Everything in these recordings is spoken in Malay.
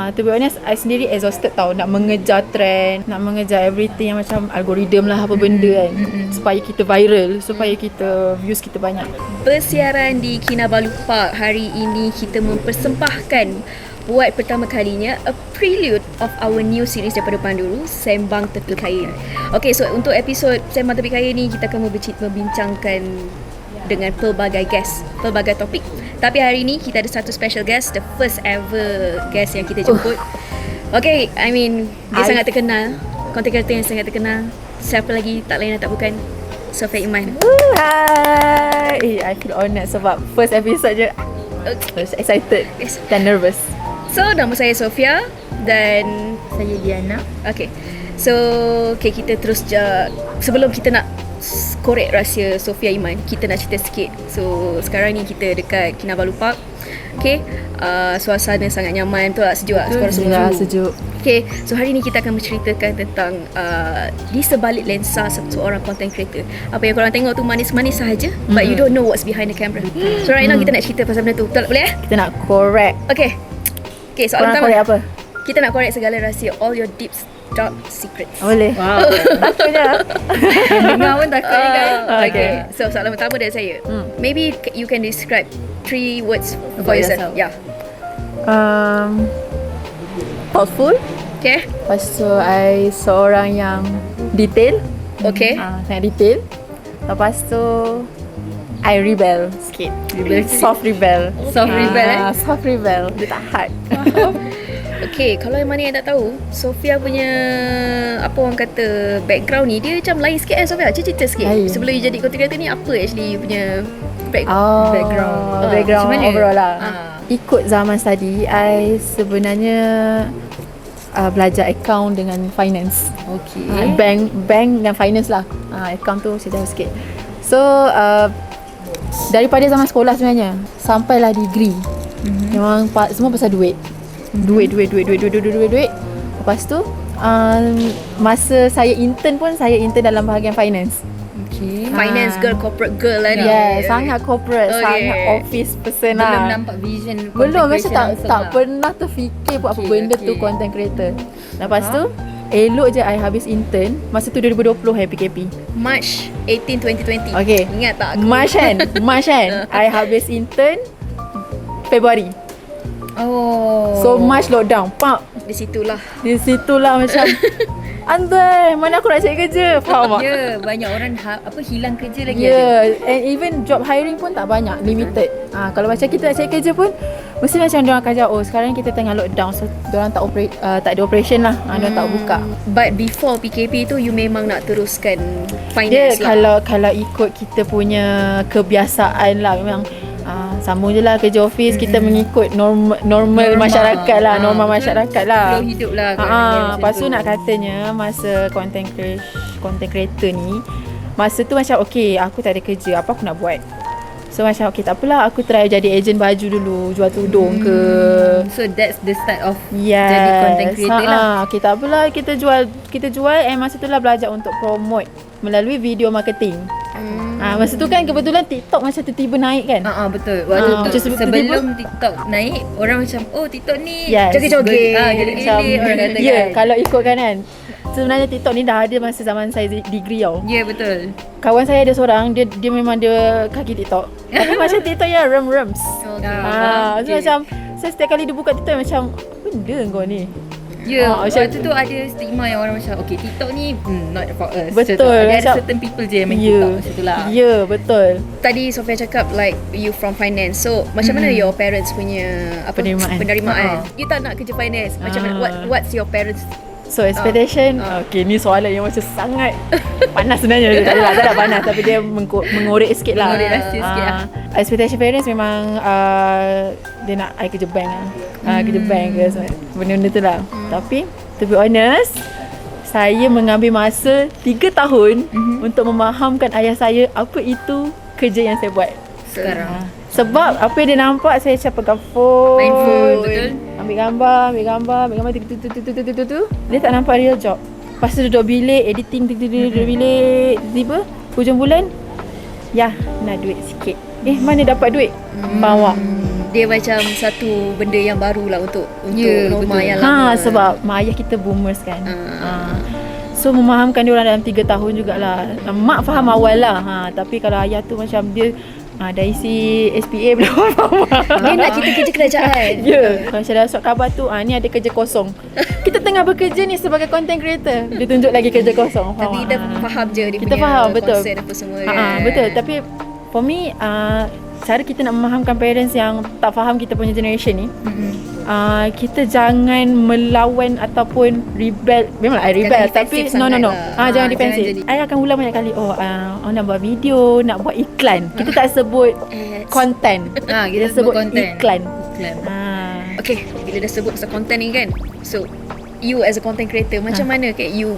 To be honest, I sendiri exhausted tau. Nak mengejar trend, nak mengejar everything yang macam algoritma lah, apa benda kan, supaya kita viral, supaya kita views kita banyak. Bersiaran di Kinabalu Park hari ini, kita mempersembahkan buat pertama kalinya a prelude of our new series daripada Panduru, Sembang Tepi Kaya. Okay, so untuk episod Sembang Tepi Kaya ni kita akan membincangkan dengan pelbagai guest, pelbagai topik. Tapi hari ni kita ada satu special guest, the first ever guest yang kita jemput. Okay, I mean dia sangat terkenal, content creator yang sangat terkenal. Siapa lagi, tak lain dan tak bukan Sofia Iman. Hi, I feel honoured sebab first episode je. Excited dan nervous. So, nama saya Sofia dan saya Diana. Okay, so kita terus je. Sebelum kita nak korek rahsia Sofia Iman, kita nak cerita sikit. So, sekarang ni kita dekat Kinabalu Park. Okay, suasana sangat nyaman, betul tak? Sejuk tak? Sejuk. Okay, so hari ni kita akan menceritakan tentang di sebalik lensa seorang content creator. Apa yang korang tengok tu manis-manis sahaja, but you don't know what's behind the camera. So right now kita nak cerita pasal benda tu. Betul tak, boleh? Kita nak korek. Okay, soalan pertama. Korek apa? Kita nak korek segala rahsia, all your deep dark secrets. Boleh. Wow. Takutnya. Dengar pun takut ni kan. Okay, so soalan pertama dari saya. Maybe you can describe 3 words for About yourself. yourself. Yeah. Thoughtful. Okay. Lepas tu I seorang yang detail. Okay. Sangat detail. Lepas tu I rebel sikit. Soft rebel. Soft rebel Soft rebel. Dia tak hard. Okay, kalau yang mana yang tak tahu, Sofia punya apa orang kata background ni, dia macam lain sikit kan Sofia? Cerita sikit. Lain. Sebelum you jadi content creator ni, apa actually you punya background? Background macam mana? overall lah. Ikut zaman study, I sebenarnya belajar account dengan finance. Okay. Bank dan finance lah. Account tu saya tahu sikit. So daripada zaman sekolah sebenarnya sampailah degree, memang semua pasal duit. Duit. Lepas tu masa saya intern pun, saya intern dalam bahagian finance. Okay. Finance girl, corporate girl lah ni. Sangat corporate, sangat office person lah. Belum nampak vision Belum, macam content creation tak langsung pernah terfikir buat apa benda tu content creator. Lepas tu elok je I habis intern. Masa tu 2020 PKP. March 18, 2020. Okay. Ingat tak aku? March kan I habis intern Februari. Oh. So March lockdown. Pak. Di situlah. Di situlah macam andai mana aku nak cari kerja. Faham tak? Ya, banyak orang hilang kerja lagi. And even job hiring pun tak banyak, limited. Kalau macam kita nak cari kerja pun mesti macam diorang akan cakap, oh sekarang kita tengah lockdown, so diorang tak ada operation lah. Diorang tak buka. But before PKP tu, you memang nak teruskan Dia finance lah. kalau ikut kita punya kebiasaan lah, memang sambung je lah kerja office. Kita mengikut normal masyarakat lah. Normal masyarakat lah. Flow hidup lah. Lepas tu nak katanya masa content creator ni, masa tu macam okay, aku tak ada kerja, apa aku nak buat? So macam okay, tak apalah, aku try jadi ejen baju dulu, jual tudung ke. So that's the start of Yes. jadi content creator lah. Okay, tak apalah, kita jual and masa tu lah belajar untuk promote melalui video marketing. Masa tu kan kebetulan TikTok macam tiba-tiba naik kan. Betul. Waktu tu macam sebelum TikTok naik, orang macam TikTok ni joget-joget. Joget-joget orang kata kan. Kalau ikutkan kan, sebenarnya TikTok ni dah ada masa zaman saya degree tau. Ya, betul. Kawan saya ada seorang, dia memang dia kaki TikTok. Tapi macam TikTok yang rem-rems. So macam saya setiap kali dia buka TikTok macam, apa benda kau ni? Ya, waktu tu ada stigma yang orang macam okay, TikTok ni not for us. Betul. Ada certain people je yang main TikTok macam tu lah. Ya, betul. Tadi Sofia cakap like you from finance. So macam mana your parents punya penerimaan? You tak nak kerja finance. Macam mana, what's your parents? So expectation, okay, ni soalan yang macam sangat panas sebenarnya. Tak ada panas, tapi dia mengorek sikit lah. Mengorek rahsia sikit lah. Expectation parents memang dia nak I kerja bank lah. Kerja bank ke benda-benda tu lah. Tapi to be honest, saya mengambil masa 3 tahun untuk memahamkan ayah saya apa itu kerja yang saya buat Sekarang. Sebab apa yang dia nampak, saya macam pegang phone, Main phone, betul. ambil gambar tu. Dia tak nampak real job. Lepas tu duduk bilik, editing, duduk bilik. Tiba hujung bulan, nak duit sikit. Mana dapat duit? Faham tak? dia macam satu benda yang baru lah untuk norma betul. yang lama. Sebab mak ayah kita boomers kan. So memahamkan dia orang dalam 3 tahun jugalah. Mak faham awal lah. Tapi kalau ayah tu macam dia dah isi SPA belum faham. Dia nak kita kerja kerajaan. Ya. Macam dah surat khabar tu, ni ada kerja kosong. Kita tengah bekerja ni sebagai content creator. Dia tunjuk lagi kerja kosong. Tapi kita faham je dia kita punya faham, betul. konsep apa semua kan. Betul. Tapi for me, cara kita nak memahamkan parents yang tak faham kita punya generation ni, kita jangan melawan ataupun rebel. Memanglah I rebel, tapi no. Jangan defensif. I akan ulang banyak kali. Nak buat video, nak buat iklan. Kita tak sebut content. Kita sebut content. iklan. Okay, bila dah sebut pasal content ni kan, so you as a content creator, macam mana you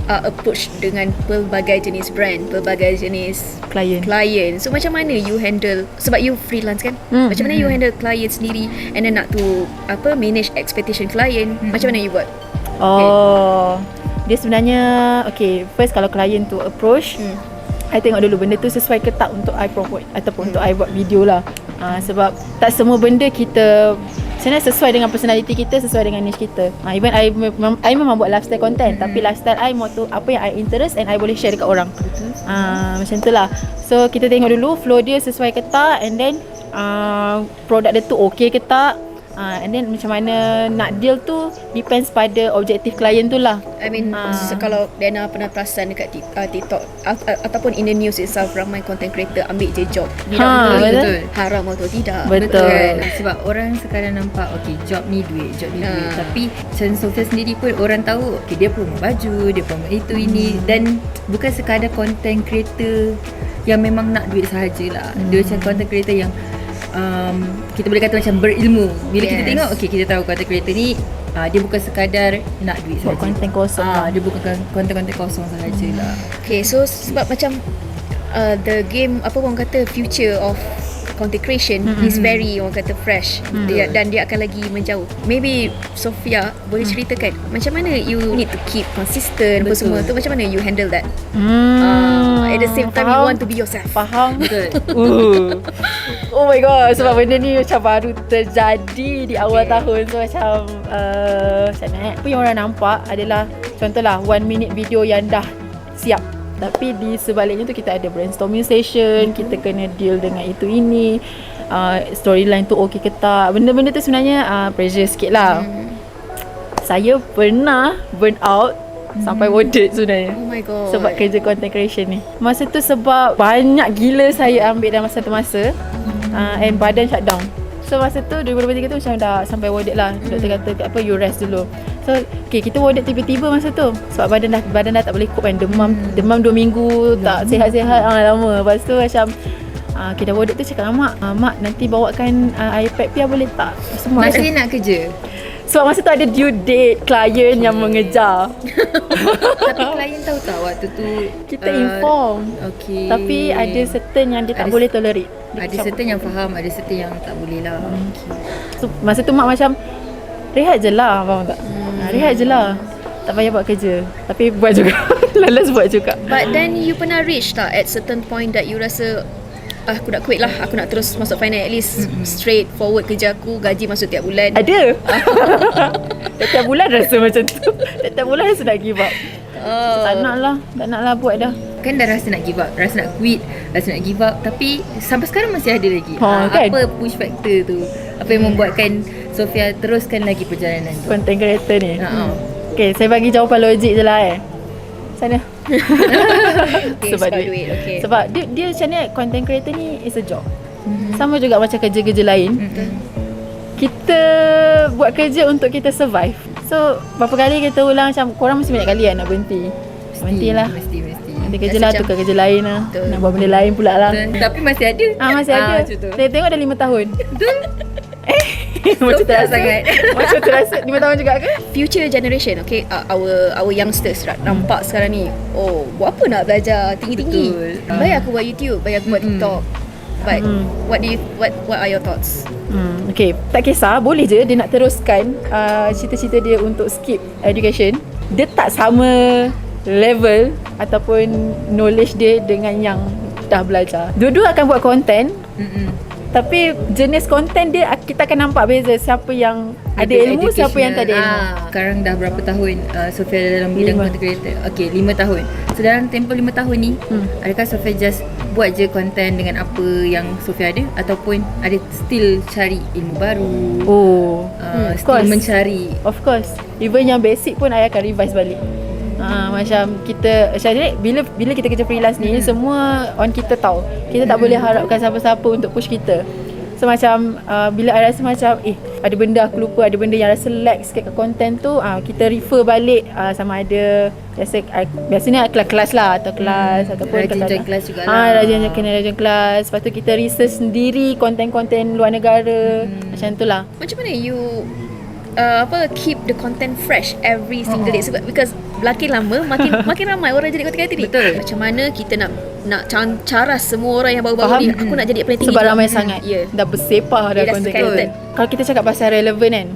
are approach dengan pelbagai jenis brand, pelbagai jenis client. So macam mana you handle, sebab you freelance kan, macam mana you handle client sendiri and then nak to manage expectation client, macam mana you buat? Dia sebenarnya first kalau client tu approach, I tengok dulu benda tu sesuai ke tak untuk I promote ataupun untuk I buat video lah. Sebab tak semua benda kita sebenarnya sesuai dengan personality kita, sesuai dengan niche kita. Even I memang buat lifestyle content, tapi lifestyle I more tu apa yang I interest and I boleh share dekat orang. Macam tu lah. So kita tengok dulu flow dia sesuai ke tak, and then produk dia tu okay ke tak. And then macam mana nak deal tu depends pada objektif klien tu lah. I mean, kalau Dana pernah perasan dekat TikTok ataupun in the news itself, ramai content creator ambil je job. Betul. Haram atau tidak. Betul. Kan? Sebab orang sekarang nampak job ni duit. Tapi macam Sofia sendiri pun orang tahu dia promo baju, dia promo itu ini, dan bukan sekadar content creator yang memang nak duit sahajalah. Dia macam content creator yang kita boleh kata macam berilmu. Bila kita tengok kita tahu content creator ni dia bukan sekadar nak duit sahaja. Buat konten kosong. Dia bukan konten-konten kosong sahajalah. Okay, so sebab macam the game orang kata future of content creation is very orang kata fresh, dan dia akan lagi menjauh. Maybe Sofia boleh ceritakan macam mana you need to keep consistent apa semua tu, macam mana you handle that? At the same time you want to be yourself. Faham? Betul. Oh my god, sebab benda ni macam baru terjadi di awal tahun. So macam macam mana apa yang orang nampak adalah contohlah 1 minute video yang dah siap, tapi di sebaliknya tu kita ada brainstorming session, kita kena deal dengan itu ini, storyline tu okey ke tak. Benda-benda tu sebenarnya pressure sikit lah. Saya pernah burn out sampai worded sebenarnya. Oh my god. Sebab kerja content creation ni. Masa tu sebab banyak gila saya ambil dalam satu masa, and badan shutdown. So masa tu 2023 tu macam dah sampai worded lah. Doktor kata you rest dulu. So kita worded tiba-tiba masa tu sebab badan dah tak boleh cope kan. Demam 2 minggu, tak sihat-sihat lama. Lepas tu macam kita worded tu cakap mak nanti bawakan iPad Pia boleh tak? Semua Masih nak kerja. sebab masa tu ada due date klien yang mengejar. Tapi klien tahu tak waktu tu Kita inform. Tapi ada certain yang dia tak boleh tolerate. Ada certain yang faham, ada certain yang tak boleh lah. So, masa tu mak macam rehat je lah, faham tak? Rehat je lah, tak payah buat kerja. Tapi buat juga. Lalas buat juga. But then you pernah reach tak at certain point that you rasa aku nak quit lah, aku nak terus masuk finance, at least straight forward kerja aku, gaji masuk tiap bulan? Ada. Tiap bulan rasa macam tu. Tiap bulan rasa nak give up. Tak nak lah buat dah. Kan dah rasa nak give up, rasa nak quit, rasa nak give up, tapi sampai sekarang masih ada lagi. Kan? Apa push factor tu? Apa yang membuatkan Sofia teruskan lagi perjalanan tu? Content creator ni. Okay, saya bagi jawapan logik je lah Sana. Sebab duit. Okay. Sebab dia macam ni, content creator ni is a job. Sama juga macam kerja-kerja lain. Kita buat kerja untuk kita survive. So berapa kali kita ulang macam korang mesti banyak kali nak berhenti. Berhentilah. Mesti. Nanti kerja lah, tukar kerja lain lah. Nak buat benda lain pula lah. Tapi masih ada. Masih ada. Saya tengok dah 5 tahun. Betul. Macam terasa sangat. Macam terasa 5 tahun juga ke? Future generation, okay, our youngsters nampak sekarang ni, buat apa nak belajar tinggi-tinggi? Betul. Baik aku buat YouTube, baik aku buat TikTok. But what are your thoughts? Okay, tak kisah, boleh je dia nak teruskan cita-cita dia untuk skip education. Dia tak sama level ataupun knowledge dia dengan yang dah belajar. Dua-dua akan buat content, Tapi jenis konten dia kita akan nampak beza siapa yang ada ilmu, siapa yang tak ada ilmu. Sekarang dah berapa tahun Sofia dalam bidang 5. content creator? Okay, 5 tahun. So dalam tempoh 5 tahun ni, adakah Sofia just buat je konten dengan apa yang Sofia ada, ataupun ada still cari ilmu baru? Of Still course. mencari. Of course. Even yang basic pun I akan revise balik. Macam kita jadi bila kita kerja freelance ni, semua on kita tahu. Kita tak boleh harapkan siapa-siapa untuk push kita. So macam bila I rasa macam ada benda aku lupa, ada benda yang rasa lag sikit kat content tu, kita refer balik sama ada biasanya kelas lah atau kelas ataupun Rajin join kelas jugalah. rajin kelas. Lepas tu kita research sendiri konten-konten luar negara. Macam tu lah. Macam mana you keep the content fresh every single day? Sebab because makin lama makin ramai orang jadi content creator ni. Betul. Macam mana kita nak caras semua orang yang baru-baru ni, aku nak jadi apa yang tinggi. Sebab juga. ramai sangat. Dah bersepah dah Dia dah content skeleton. creator. Kalau kita cakap pasal relevant kan,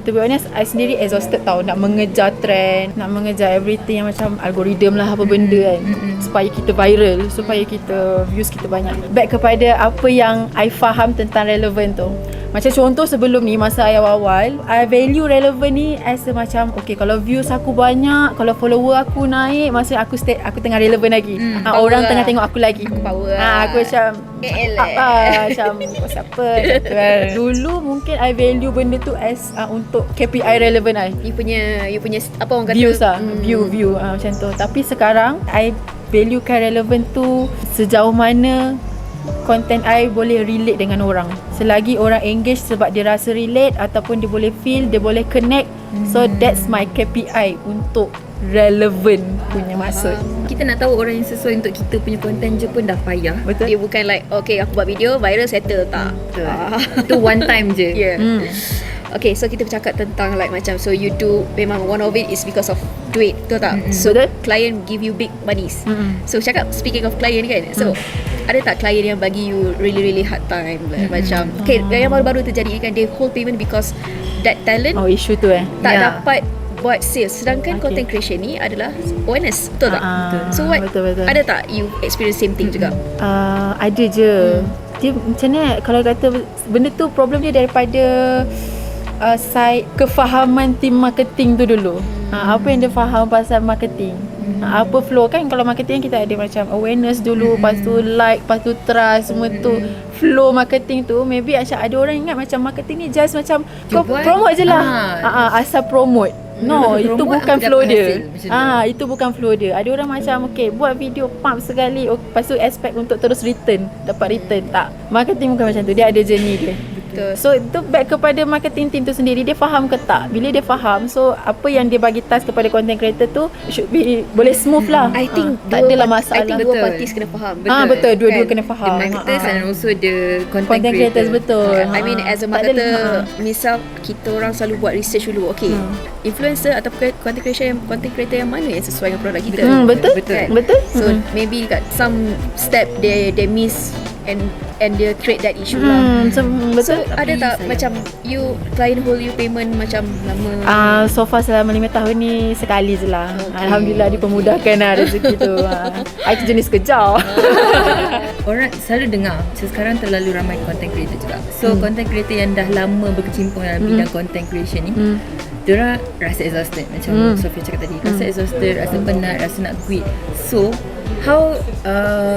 to be honest, I sendiri exhausted tau nak mengejar trend, nak mengejar everything yang macam algoritma lah apa benda kan, supaya kita viral, supaya kita views kita banyak. Back kepada apa yang I faham tentang relevant tu. Macam contoh sebelum ni, masa I awal-awal, I value relevant ni as a macam okay, kalau views aku banyak, kalau follower aku naik, masa aku tengah relevant lagi. Orang tengah tengok aku lagi. Aku power lah. Aku macam macam siapa gitu kan. Dulu mungkin I value benda tu as untuk KPI relevant I. You punya apa orang kata, Views lah, view macam tu. Tapi sekarang I valuekan relevant tu sejauh mana content I boleh relate dengan orang. Selagi orang engage sebab dia rasa relate, ataupun dia boleh feel, dia boleh connect. So that's my KPI untuk relevant punya maksud. Kita nak tahu orang yang sesuai untuk kita punya konten je pun dah payah. Betul? dia bukan like okay aku buat video viral settle, tak. Itu one time je. Yeah. Okay, so kita bercakap tentang like macam, so you do, memang one of it is because of duit, betul tak? So Betul. client give you big monies. So cakap speaking of client kan, so ada tak client yang bagi you really hard time like, macam okay, yang baru-baru terjadi kan, they hold payment because that talent Isu tu tak Ya. dapat buat sales, sedangkan Okay. content creation ni adalah awareness, betul tak? So what, betul. ada tak you experience same thing juga? Ada je. Dia macam mana kalau kata benda tu problem dia daripada side kefahaman tim marketing tu dulu. Apa yang dia faham pasal marketing. Apa flow kan, kalau marketing kita ada macam awareness dulu, lepas tu like, lepas tu trust, semua tu flow marketing tu. Maybe macam ada orang ingat macam marketing ni just macam kau buat, promote je lah. Asal promote. No, itu Promote, bukan aku flow dapat dia. hasil macam tu. Itu bukan flow dia. Ada orang macam okay, buat video pump sekali, lepas tu expect untuk terus return, dapat return. Tak. Marketing bukan macam tu. Dia ada journey dia. Betul. So itu back kepada marketing team tu sendiri, dia faham ke tak. Bila dia faham, so apa yang dia bagi task kepada content creator tu should be boleh smooth lah. I think tak adalah masalah. I think dua Betul. parties kena faham. Betul, dua-dua Kan? kena faham. The marketers and also the content Content creators, betul. I mean as a Tak marketer, adalah, misal kita orang selalu buat research dulu. Okay, influencer atau content creator yang mana yang sesuai dengan produk kita. betul. Kan? Betul. So maybe kat some step they miss and dia create that issue lah. So Betul. ada tak sayang. macam you client hold you payment macam lama? So far selama 5 tahun ni sekali je lah. Okay. Alhamdulillah dipermudahkan lah rezeki tu. I tu jenis kejar. Orang selalu dengar sekarang terlalu ramai content creator juga. So content creator yang dah lama berkecimpung dalam bidang content creation ni, diorang rasa exhausted macam Sofia cakap tadi. Rasa exhausted, rasa penat, rasa nak quit. So how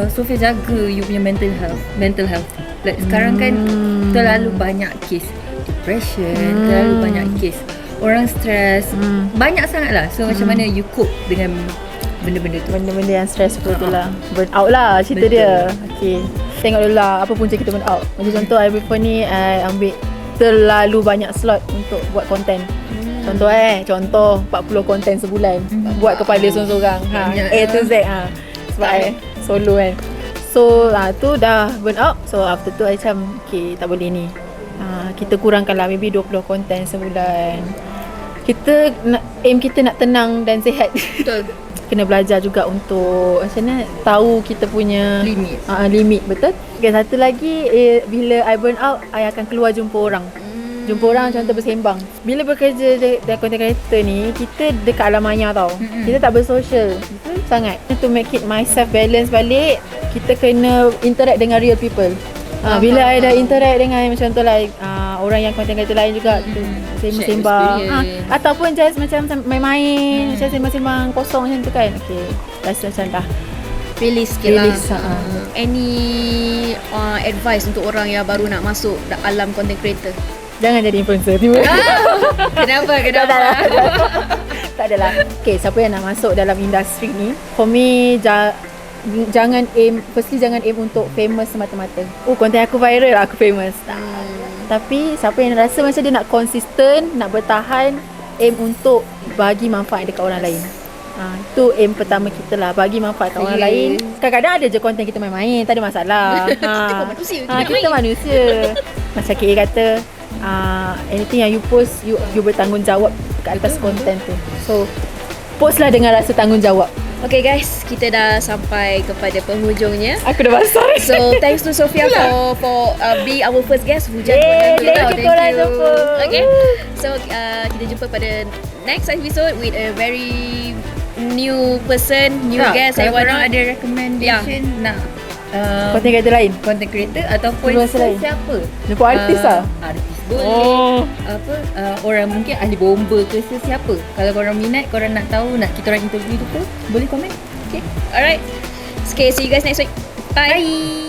Sofia jaga you punya mental health? Like sekarang kan terlalu banyak case depression, terlalu banyak case orang stres, banyak sangat lah. So macam mana you cope dengan benda-benda tu? Benda-benda yang stress tu lah. Burn out lah cerita Betul. dia. Okay, tengok dulu lah apa punca kita burn out. Macam contoh I before ni I ambil terlalu banyak slot untuk buat konten. Contoh 40 konten sebulan. Buat kepala seorang-seorang. Banyak, A to Z. Sebab I solo kan. So tu dah burn out. So after tu I macam okay, tak boleh ni. Kita kurangkan lah maybe 20 konten sebulan. Kita aim kita nak tenang dan sihat. Betul. Kena belajar juga untuk macam mana tahu kita punya Limit. limit, betul. Okay, satu lagi bila I burn out, I akan keluar jumpa orang. Jumpa orang contoh bersembang. Bila bekerja dengan content creator ni, kita dekat alam maya tau. Kita tak bersosial sangat. To make it myself balance balik, kita kena interact dengan real people. Bila I dah interact dengan macam tu lah orang yang content creator lain juga sembang-sembang ataupun just macam main-main macam sembang-sembang kosong macam tu kan. Okay, rasa macam dah release sikit lah. Any advice untuk orang yang baru nak masuk alam content creator? Jangan jadi influencer tiba. Kenapa? Tak adalah. Okay, siapa yang nak masuk dalam industri ni, for me jangan aim untuk famous semata-mata. Konten aku viral, aku famous. Tapi siapa yang rasa macam dia nak konsisten, nak bertahan, aim untuk bagi manfaat dekat orang lain. Itu aim pertama kita lah, bagi manfaat kat orang lain. Kadang-kadang ada je konten kita main-main, tak ada masalah. Kita manusia. Macam KA kata, anything yang you post, you bertanggungjawab kat atas konten tu. So post lah dengan rasa tanggungjawab. Okay guys, kita dah sampai kepada penghujungnya. Aku dah basah. So thanks to Sophia for be our first guest. Hujan thank you korang jumpa. Okay, so kita jumpa pada next episode with a very new person, new guest. Kalau korang ada recommendation nak konten creator lain, content creator ataupun siapa? Jumpa artis lah. Artis boleh. Orang mungkin ahli bomba ke sesiapa. Kalau korang minat, korang nak tahu, nak kita orang interview tu, boleh komen. Okay. Alright. Okay, see you guys next week. Bye.